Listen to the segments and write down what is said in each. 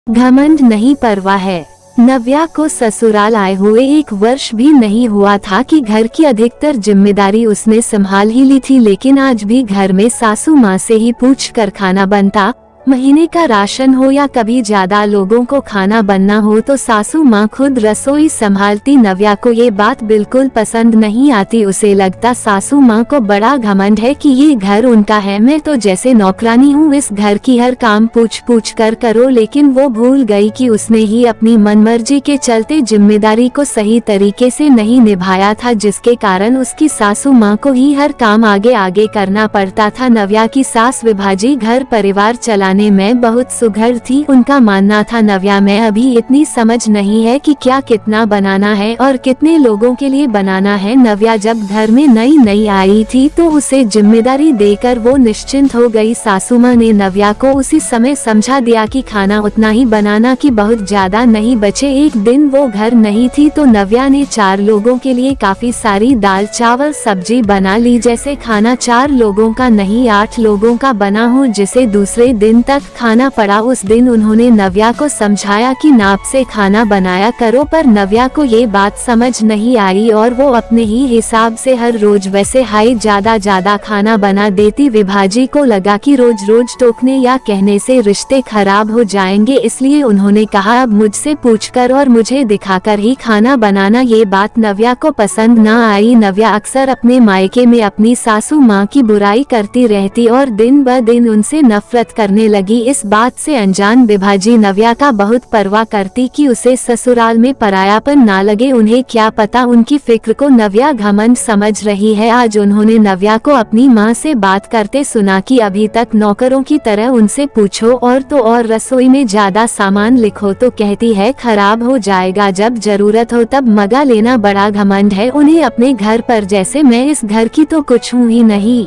घमंड नहीं परवाह है। नव्या को ससुराल आए हुए 1 वर्ष भी नहीं हुआ था कि घर की अधिकतर जिम्मेदारी उसने संभाल ही ली थी, लेकिन आज भी घर में सासू माँ से ही पूछ कर खाना बनता। महीने का राशन हो या कभी ज्यादा लोगों को खाना बनना हो तो सासू माँ खुद रसोई संभालती। नव्या को ये बात बिल्कुल पसंद नहीं आती। उसे लगता सासू माँ को बड़ा घमंड है कि ये घर उनका है, मैं तो जैसे नौकरानी हूँ, इस घर की हर काम पूछ पूछ कर करो। लेकिन वो भूल गई कि उसने ही अपनी मनमर्जी के चलते जिम्मेदारी को सही तरीके से नहीं निभाया था, जिसके कारण उसकी सासू माँ को ही हर काम आगे आगे करना पड़ता था। नव्या की सास विभाजी घर परिवार चलाने में बहुत सुघड़ थी। उनका मानना था नव्या में अभी इतनी समझ नहीं है कि क्या कितना बनाना है और कितने लोगों के लिए बनाना है। नव्या जब घर में नई नई आई थी तो उसे जिम्मेदारी देकर वो निश्चिंत हो गई। सासू माँ ने नव्या को उसी समय समझा दिया कि खाना उतना ही बनाना कि बहुत ज्यादा नहीं बचे। एक दिन वो घर नहीं थी तो नव्या ने 4 लोगों के लिए काफी सारी दाल चावल सब्जी बना ली। जैसे खाना 4 लोगों का नहीं 8 लोगों का बना हो, जिसे दूसरे दिन तक खाना पड़ा। उस दिन उन्होंने नव्या को समझाया कि नाप से खाना बनाया करो, पर नव्या को ये बात समझ नहीं आई और वो अपने ही हिसाब से हर रोज वैसे हाई ज्यादा खाना बना देती। विभाजी को लगा कि रोज रोज टोकने या कहने से रिश्ते खराब हो जाएंगे, इसलिए उन्होंने कहा अब मुझसे पूछकर और मुझे दिखाकर ही खाना बनाना। ये बात नव्या को पसंद न आई। नव्या अक्सर अपने मायके में अपनी सासू माँ की बुराई करती रहती और दिन ब दिन उनसे नफरत करने लगी। इस बात से अनजान विभाजी नव्या का बहुत परवाह करती कि उसे ससुराल में परायापन ना लगे। उन्हें क्या पता उनकी फिक्र को नव्या घमंड समझ रही है। आज उन्होंने नव्या को अपनी माँ से बात करते सुना कि अभी तक नौकरों की तरह उनसे पूछो और तो और रसोई में ज्यादा सामान लिखो तो कहती है खराब हो जाएगा, जब जरूरत हो तब मगा लेना। बड़ा घमंड है उन्हें अपने घर पर, जैसे मैं इस घर की तो कुछ हूँ ही नहीं।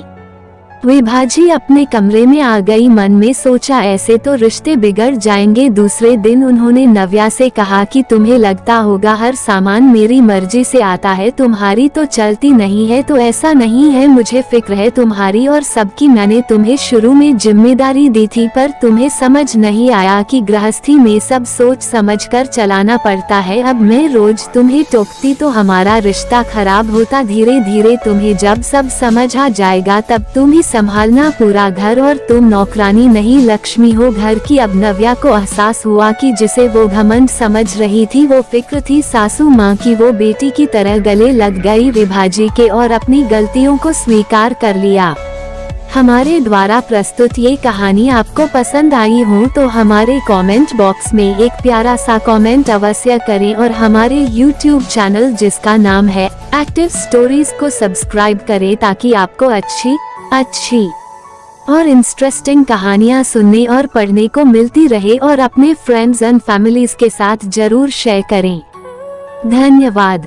विभाजी अपने कमरे में आ गई। मन में सोचा ऐसे तो रिश्ते बिगड़ जाएंगे। दूसरे दिन उन्होंने नव्या से कहा कि तुम्हें लगता होगा हर सामान मेरी मर्जी से आता है, तुम्हारी तो चलती नहीं है। तो ऐसा नहीं है, मुझे फिक्र है तुम्हारी और सबकी। मैंने तुम्हें शुरू में जिम्मेदारी दी थी पर तुम्हें समझ नहीं आया कि गृहस्थी में सब सोच समझ कर चलाना पड़ता है। अब मैं रोज तुम्हें टोकती तो हमारा रिश्ता खराब होता। धीरे धीरे तुम्हें जब सब समझ आ जाएगा तब तुम ही संभालना पूरा घर और तुम नौकरानी नहीं लक्ष्मी हो घर की। अब नव्या को एहसास हुआ कि जिसे वो घमंड समझ रही थी वो फिक्र थी सासू माँ की। वो बेटी की तरह गले लग गई विभाजी के और अपनी गलतियों को स्वीकार कर लिया। हमारे द्वारा प्रस्तुत ये कहानी आपको पसंद आई हो तो हमारे कमेंट बॉक्स में एक प्यारा सा कमेंट अवश्य करें और हमारे YouTube चैनल जिसका नाम है एक्टिव स्टोरीज को सब्सक्राइब करें ताकि आपको अच्छी और इंटरेस्टिंग कहानियाँ सुनने और पढ़ने को मिलती रहे और अपने फ्रेंड्स एंड फैमिलीज के साथ जरूर शेयर करें। धन्यवाद।